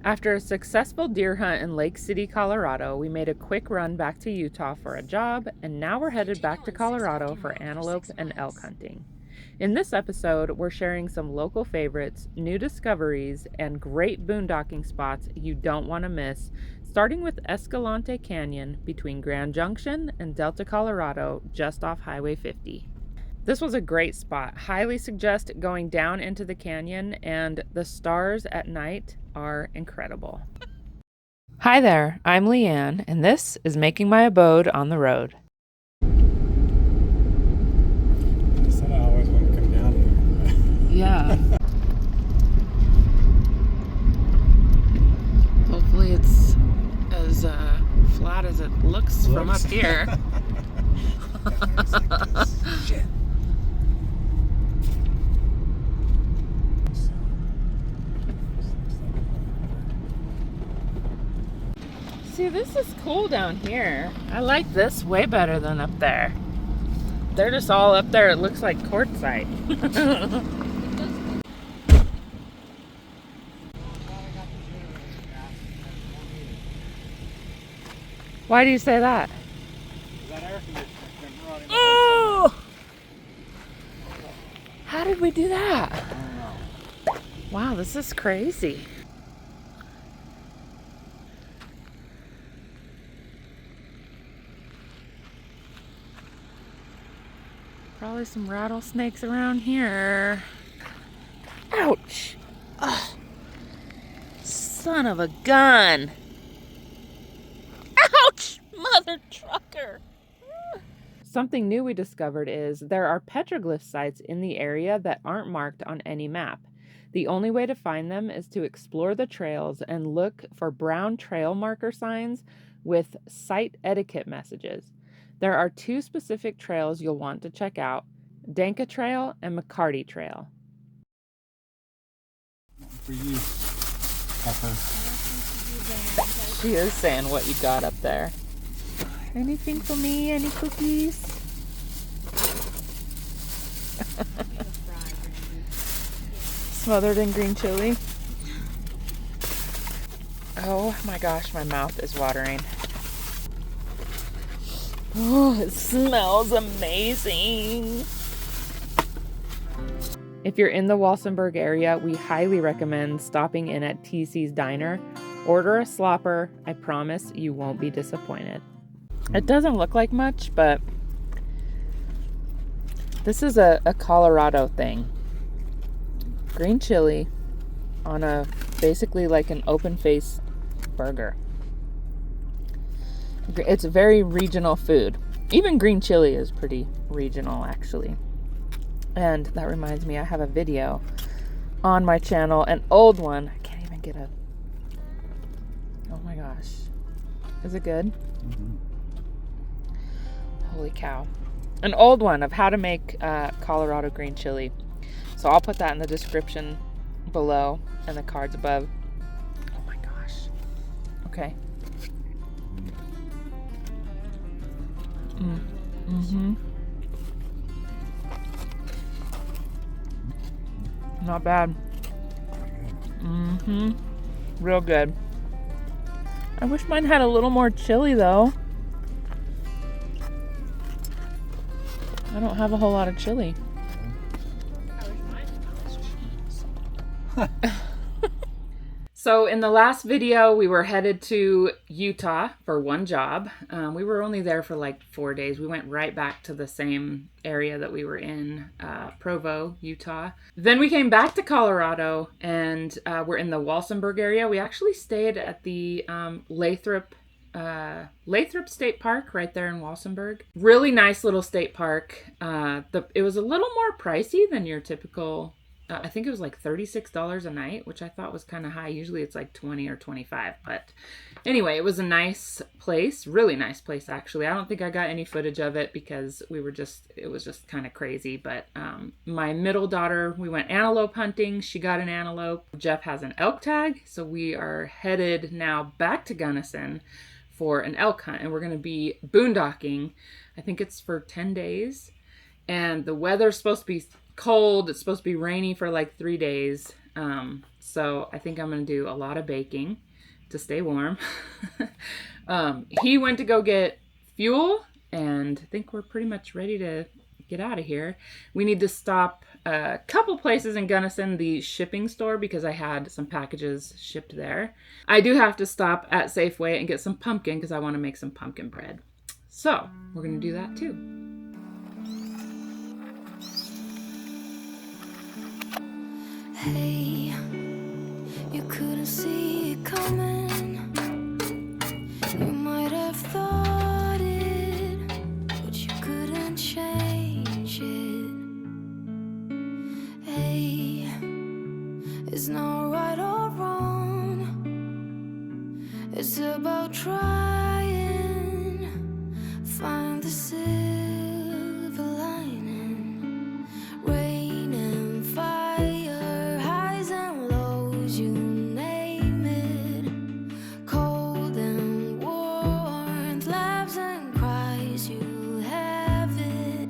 After a successful deer hunt in Lake City, Colorado, we made a quick run back to Utah for a job, and now we're headed back to Colorado for antelope and elk hunting. In this episode, we're sharing some local favorites, new discoveries, and great boondocking spots you don't want to miss, starting with Escalante Canyon between Grand Junction and Delta, Colorado, just off Highway 50. This was a great spot. Highly suggest going down into the canyon, and the stars at night are incredible. Hi there, I'm Leanne, and this is Making My Abode on the Road. I said I always want to come down here. Yeah. Hopefully it's as flat as it looks from up here. Shit. See, this is cool down here. I like this way better than up there. They're just all up there. It looks like quartzite. Why do you say that? That air conditioner came running. Oh! How did we do that? I don't know. Wow, this is crazy. Probably some rattlesnakes around here. Ouch! Ugh. Son of a gun! Ouch! Mother trucker! Something new we discovered is there are petroglyph sites in the area that aren't marked on any map. The only way to find them is to explore the trails and look for brown trail marker signs with site etiquette messages. There are two specific trails you'll want to check out, Danka Trail and McCarty Trail. For you, Pepper. She is saying what you got up there. Anything for me? Any cookies? Smothered in green chili. Oh my gosh, my mouth is watering. Oh, it smells amazing. If you're in the Walsenburg area, we highly recommend stopping in at TC's Diner. Order a slopper. I promise you won't be disappointed. It doesn't look like much, but this is a Colorado thing. Green chili on a basically like an open face burger. It's very regional food. Even green chili is pretty regional, actually. And that reminds me, I have a video on my channel, an old one. I can't even get a... Oh my gosh. Is it good? Mm-hmm. Holy cow. An old one of how to make Colorado green chili. So I'll put that in the description below and the cards above. Oh my gosh. Okay. Mm-hmm. Not bad. Mm-hmm. Real good. I wish mine had a little more chili though. I don't have a whole lot of chili. So in the last video, we were headed to Utah for one job. We were only there for like 4 days. We went right back to the same area that we were in, Provo, Utah. Then we came back to Colorado and we're in the Walsenburg area. We actually stayed at the Lathrop State Park right there in Walsenburg. Really nice little state park. It was a little more pricey than your typical. I think it was like $36 a night, which I thought was kind of high. Usually it's like 20 or 25. But anyway, it was a nice place, really nice place actually. I don't think I got any footage of it because it was just kind of crazy. But my middle daughter, we went antelope hunting. She got an antelope. Jeff has an elk tag. So we are headed now back to Gunnison for an elk hunt. And we're going to be boondocking. I think it's for 10 days. And the weather's supposed to be cold. It's supposed to be rainy for like 3 days. So I think I'm going to do a lot of baking to stay warm. He went to go get fuel, and I think we're pretty much ready to get out of here. We need to stop a couple places in Gunnison, the shipping store, because I had some packages shipped there. I do have to stop at Safeway and get some pumpkin because I want to make some pumpkin bread. So we're going to do that too. Hey, you couldn't see it coming. You might have thought it, but you couldn't change it. Hey, it's not right or wrong. It's about trying, find the silver lining. Rain and fire, highs and lows, you name it. Cold and warmth, laughs and cries, you have it.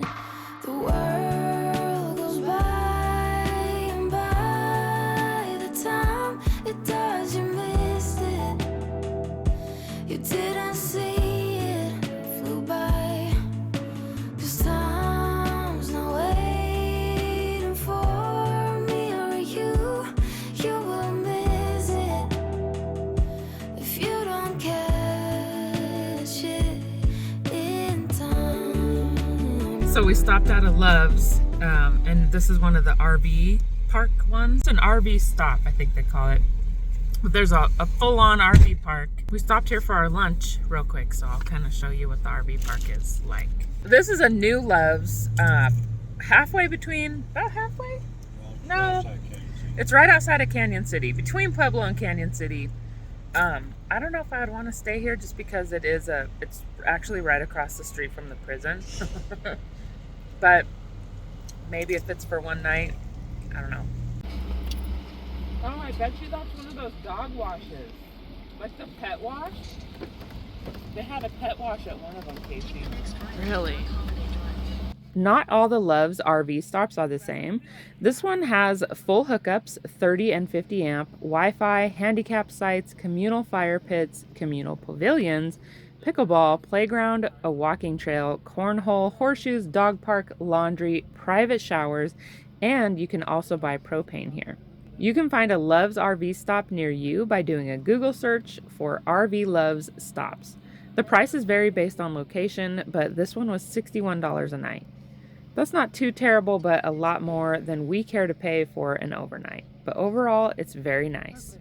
The world goes by, and by the time it does, you missed it. You didn't see it, flew by. 'Cause time's not waiting for me or you. You will miss it if you don't catch it in time. So we stopped out of Love's, and this is one of the RV park ones. It's an RV stop, I think they call it. But there's a full-on RV park. We stopped here for our lunch real quick, so I'll kind of show you what the RV park is like. This is a new Love's, halfway between, about halfway? No, it's right outside of Canyon City, between Pueblo and Canyon City. I don't know if I would want to stay here just because it's actually right across the street from the prison. But maybe if it's for one night, I don't know. Oh, I bet you that's one of those dog washes. Like the pet wash? They had a pet wash at one of them, Casey. Really? Not all the Love's RV stops are the same. This one has full hookups, 30 and 50 amp, Wi-Fi, handicap sites, communal fire pits, communal pavilions, pickleball, playground, a walking trail, cornhole, horseshoes, dog park, laundry, private showers, and you can also buy propane here. You can find a Love's RV stop near you by doing a Google search for RV Love's stops. The prices vary based on location, but this one was $61 a night. That's not too terrible, but a lot more than we care to pay for an overnight. But overall, it's very nice.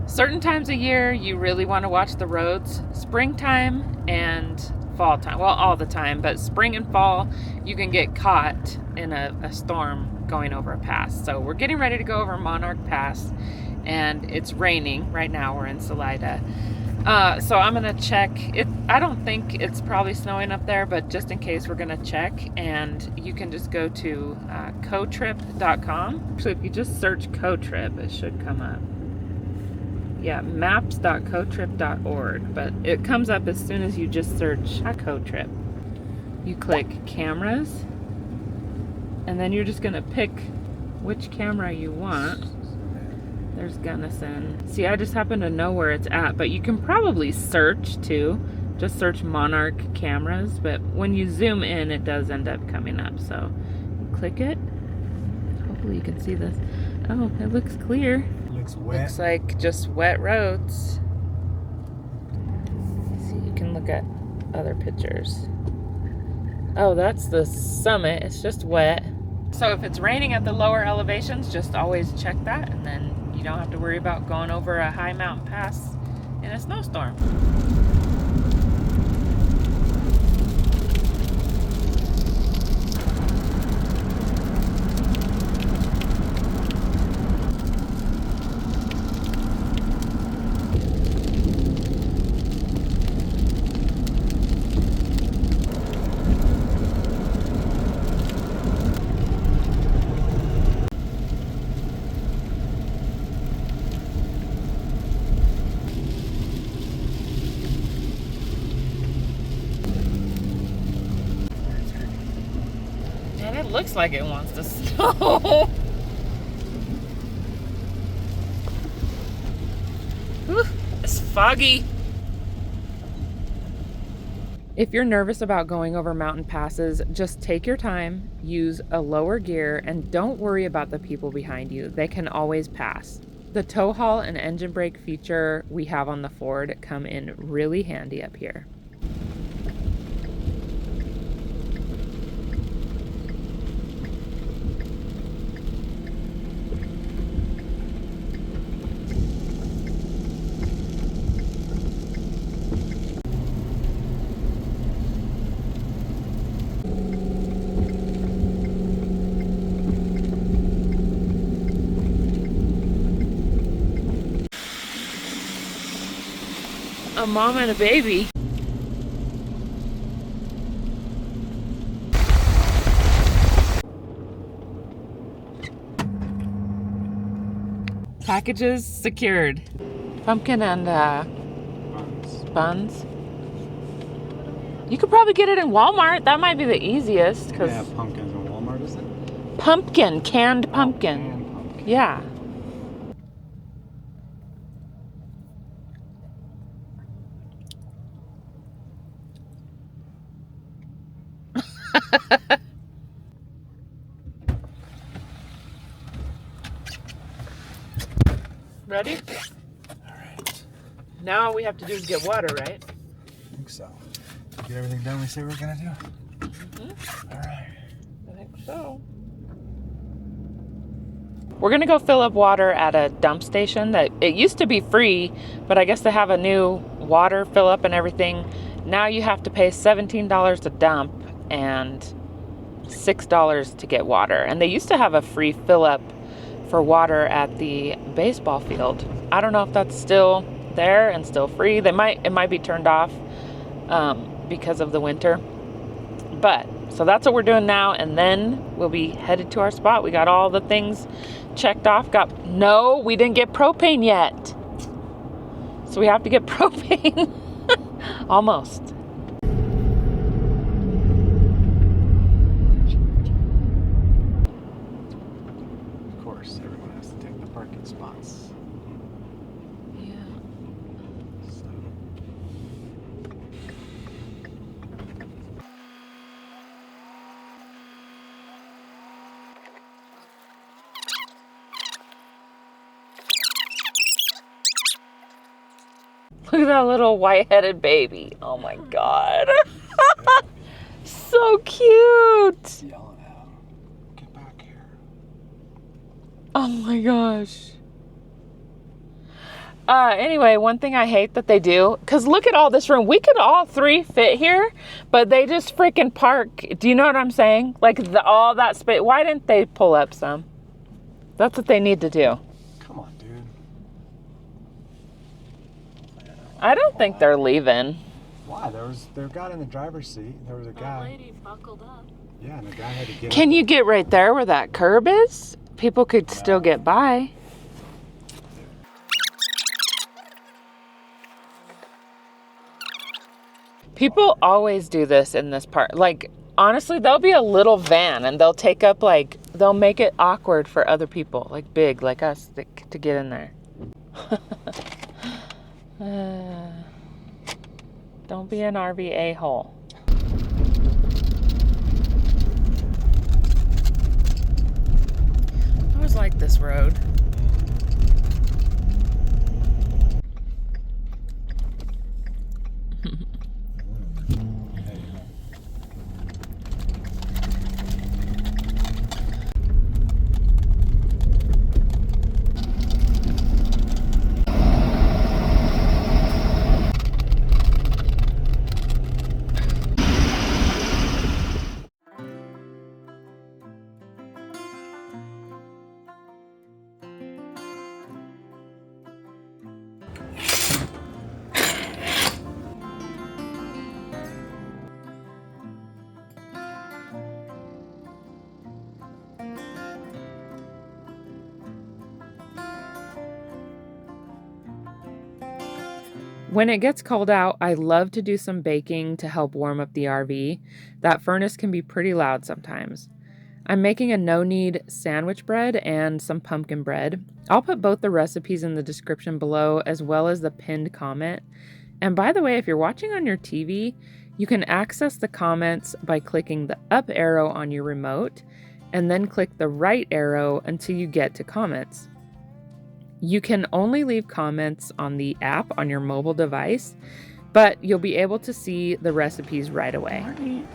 Certain times of year, you really want to watch the roads. Springtime and fall time. Well, all the time, but spring and fall, you can get caught in a storm going over a pass. So we're getting ready to go over Monarch Pass, and it's raining. Right now we're in Salida. So I'm gonna check it. I don't think it's probably snowing up there, but just in case, we're gonna check, and you can just go to cotrip.com. Actually, if you just search cotrip, it should come up. Yeah, maps.cotrip.org, but it comes up as soon as you just search cotrip. You click cameras, and then you're just gonna pick which camera you want. There's Gunnison. See, I just happen to know where it's at, but you can probably search too. Just search Monarch cameras, but when you zoom in, it does end up coming up. So you click it. Hopefully you can see this. Oh, it looks clear. Looks wet. Looks like just wet roads. See, you can look at other pictures. Oh, that's the summit. It's just wet. So if it's raining at the lower elevations, just always check that, and then you don't have to worry about going over a high mountain pass in a snowstorm. Looks like it wants to snow. It's foggy. If you're nervous about going over mountain passes, just take your time, use a lower gear, and don't worry about the people behind you. They can always pass. The tow haul and engine brake feature we have on the Ford come in really handy up here. A mom and a baby. Packages secured. Pumpkin and buns. You could probably get it in Walmart. That might be the easiest. They have pumpkins in Walmart, is it? Pumpkin, canned pumpkin. Oh, canned pumpkin. Yeah. Ready? All right. Now all we have to do is get water, right? I think so. Get everything done we say we're gonna do? Mm-hmm. All right. I think so. We're gonna go fill up water at a dump station that it used to be free, but I guess they have a new water fill up and everything. Now you have to pay $17 to dump and $6 to get water. And they used to have a free fill up for water at the baseball field. I don't know if that's still there and still free. It might be turned off because of the winter. But so that's what we're doing now, and then we'll be headed to our spot. We got all the things checked off. No, we didn't get propane yet. So we have to get propane. Almost. Of course, everyone has to take the parking spots. Yeah. So. Look at that little white-headed baby. Oh my God. So cute. Yelling at him. Get back here. Oh my gosh. Anyway, one thing I hate that they do, because look at all this room. We could all three fit here, but they just freaking park. Do you know what I'm saying? Like all that space. Why didn't they pull up some? That's what they need to do. Come on, dude. I don't think they're leaving. Why? There got in the driver's seat. There was a guy. lady buckled up. Yeah, and the guy had to get Can up. you get right there where that curb is? People could still get by. People always do this in this part. Like, honestly, there'll be a little van and they'll take up, like, they'll make it awkward for other people, like big, like us, to get in there. Don't be an RV a-hole. I always like this road. When it gets cold out, I love to do some baking to help warm up the RV. That furnace can be pretty loud sometimes. I'm making a no-knead sandwich bread and some pumpkin bread. I'll put both the recipes in the description below as well as the pinned comment. And by the way, if you're watching on your TV, you can access the comments by clicking the up arrow on your remote and then click the right arrow until you get to comments. You can only leave comments on the app on your mobile device, but you'll be able to see the recipes right away. Morning.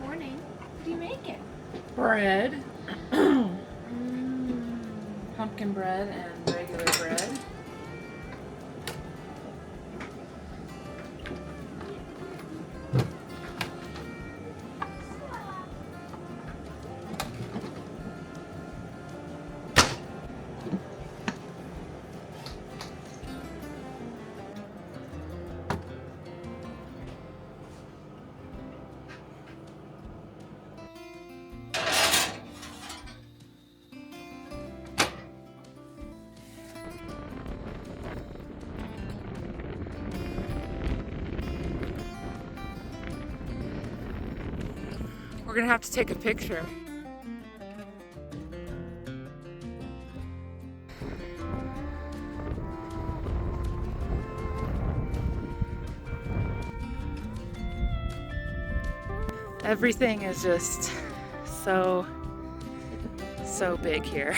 Morning. What are you making? Bread. Pumpkin bread and regular bread. We're gonna have to take a picture. Everything is just so big here.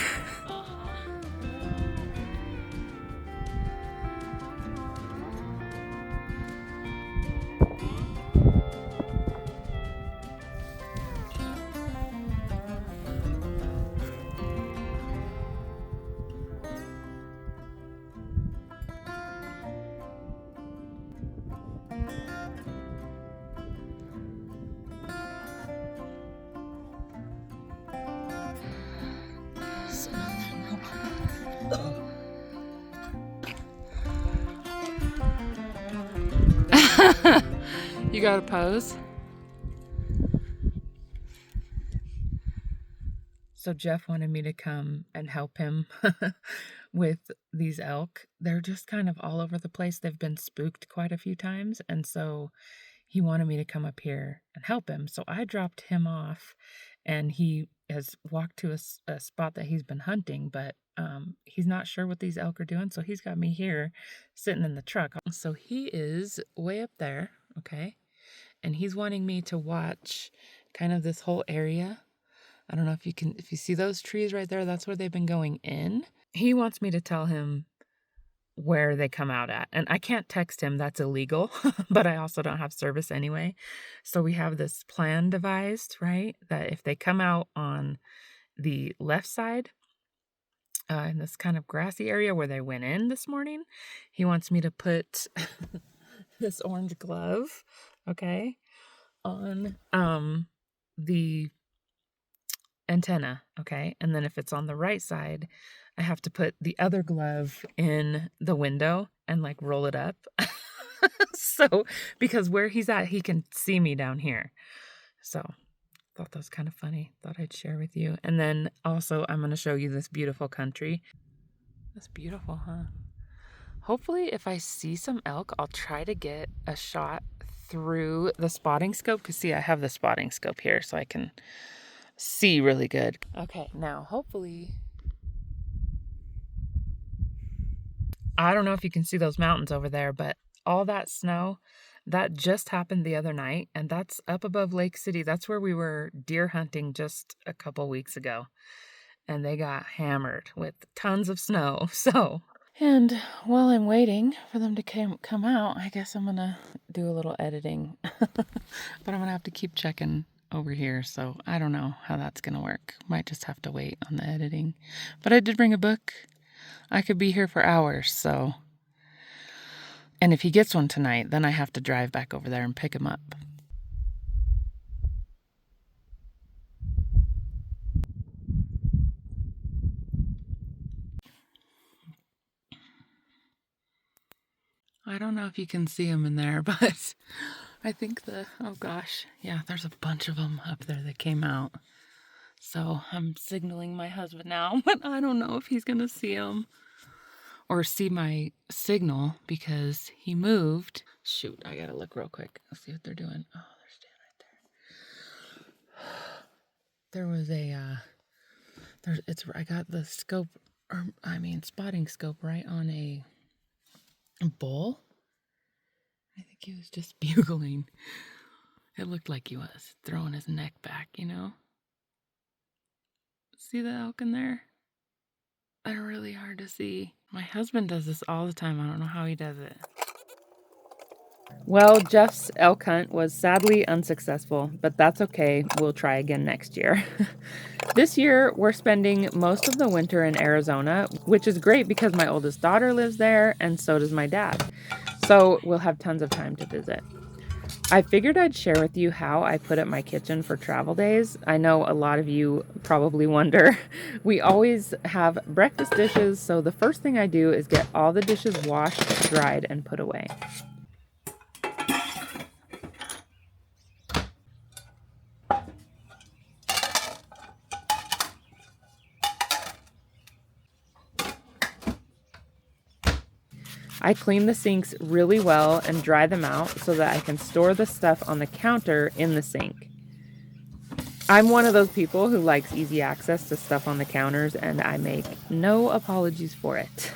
You gotta pose. So Jeff wanted me to come and help him with these elk. They're just kind of all over the place. They've been spooked quite a few times. And so he wanted me to come up here and help him. So I dropped him off and he has walked to a spot that he's been hunting, but he's not sure what these elk are doing. So he's got me here sitting in the truck. So he is way up there. Okay. And he's wanting me to watch kind of this whole area. I don't know if you see those trees right there, that's where they've been going in. He wants me to tell him where they come out at. And I can't text him, that's illegal, but I also don't have service anyway. So we have this plan devised, right? That if they come out on the left side, in this kind of grassy area where they went in this morning, he wants me to put this orange glove, okay, on the antenna, okay? And then if it's on the right side, I have to put the other glove in the window and like roll it up. So, because where he's at, he can see me down here. So, thought that was kind of funny. Thought I'd share with you. And then also, I'm going to show you this beautiful country. That's beautiful, huh? Hopefully, if I see some elk, I'll try to get a shot through the spotting scope. Because see, I have the spotting scope here so I can see really good. Okay, now hopefully, I don't know if you can see those mountains over there, but all that snow, that just happened the other night, and that's up above Lake City. That's where we were deer hunting just a couple weeks ago, and they got hammered with tons of snow. So, and while I'm waiting for them to come out, I guess I'm gonna do a little editing, but I'm gonna have to keep checking over here, so I don't know how that's gonna work. Might just have to wait on the editing. But I did bring a book. I could be here for hours, so. And if he gets one tonight, then I have to drive back over there and pick him up. I don't know if you can see him in there, but I think oh gosh, yeah, there's a bunch of them up there that came out. So I'm signaling my husband now, but I don't know if he's going to see him or see my signal because he moved. Shoot, I got to look real quick. Let's see what they're doing. Oh, they're standing right there. There was I got the scope or I mean spotting scope right on a bull. I think he was just bugling. It looked like he was throwing his neck back, you know? See the elk in there? They're really hard to see. My husband does this all the time. I don't know how he does it. Well, Jeff's elk hunt was sadly unsuccessful, but that's okay. We'll try again next year. This year, we're spending most of the winter in Arizona, which is great because my oldest daughter lives there and so does my dad. So we'll have tons of time to visit. I figured I'd share with you how I put up my kitchen for travel days. I know a lot of you probably wonder. We always have breakfast dishes, so the first thing I do is get all the dishes washed, dried, and put away. I clean the sinks really well and dry them out so that I can store the stuff on the counter in the sink. I'm one of those people who likes easy access to stuff on the counters, and I make no apologies for it.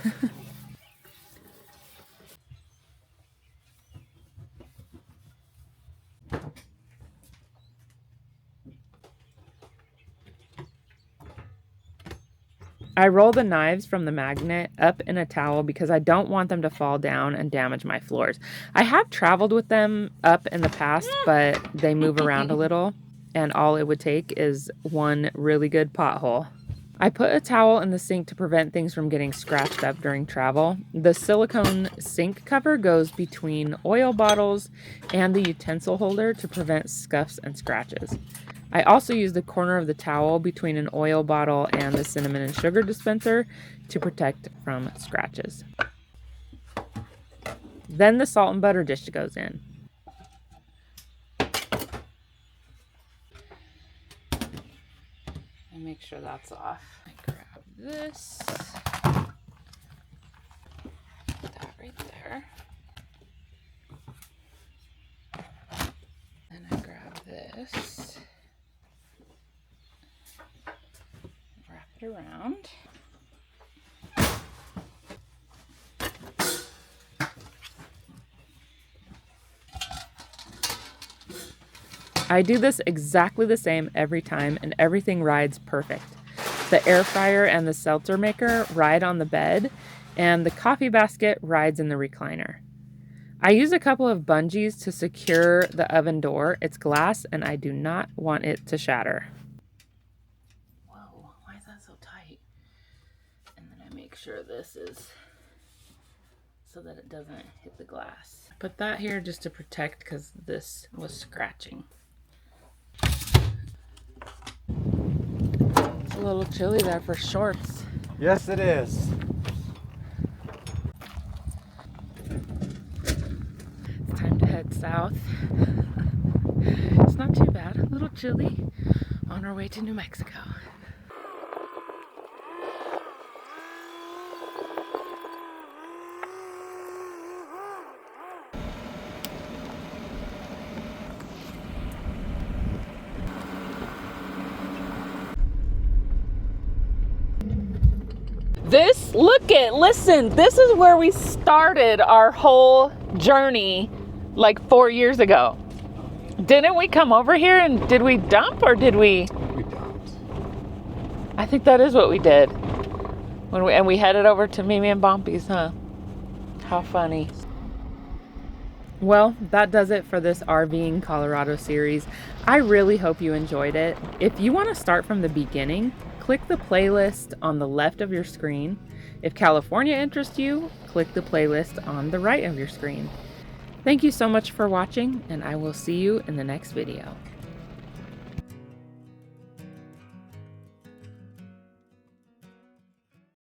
I roll the knives from the magnet up in a towel because I don't want them to fall down and damage my floors. I have traveled with them up in the past, but they move around a little, and all it would take is one really good pothole. I put a towel in the sink to prevent things from getting scratched up during travel. The silicone sink cover goes between oil bottles and the utensil holder to prevent scuffs and scratches. I also use the corner of the towel between an oil bottle and the cinnamon and sugar dispenser to protect from scratches. Then the salt and butter dish goes in. And make sure that's off. I grab this. Put that right there. Then I grab this. Wrap it around. I do this exactly the same every time, and everything rides perfect. The air fryer and the seltzer maker ride on the bed, and the coffee basket rides in the recliner. I use a couple of bungees to secure the oven door. It's glass, and I do not want it to shatter. Whoa, why is that so tight? And then I make sure this is so that it doesn't hit the glass. Put that here just to protect because this was scratching. It's a little chilly there for shorts. Yes, it is. It's time to head south. It's not too bad, a little chilly on our way to New Mexico. Listen, this is where we started our whole journey like 4 years ago. Didn't we come over here and did we dump or did we? We dumped. I think that is what we did. And we headed over to Mimi and Bumpy's, huh? How funny. Well, that does it for this RVing Colorado series. I really hope you enjoyed it. If you want to start from the beginning, click the playlist on the left of your screen. If California interests you, click the playlist on the right of your screen. Thank you so much for watching, and I will see you in the next video.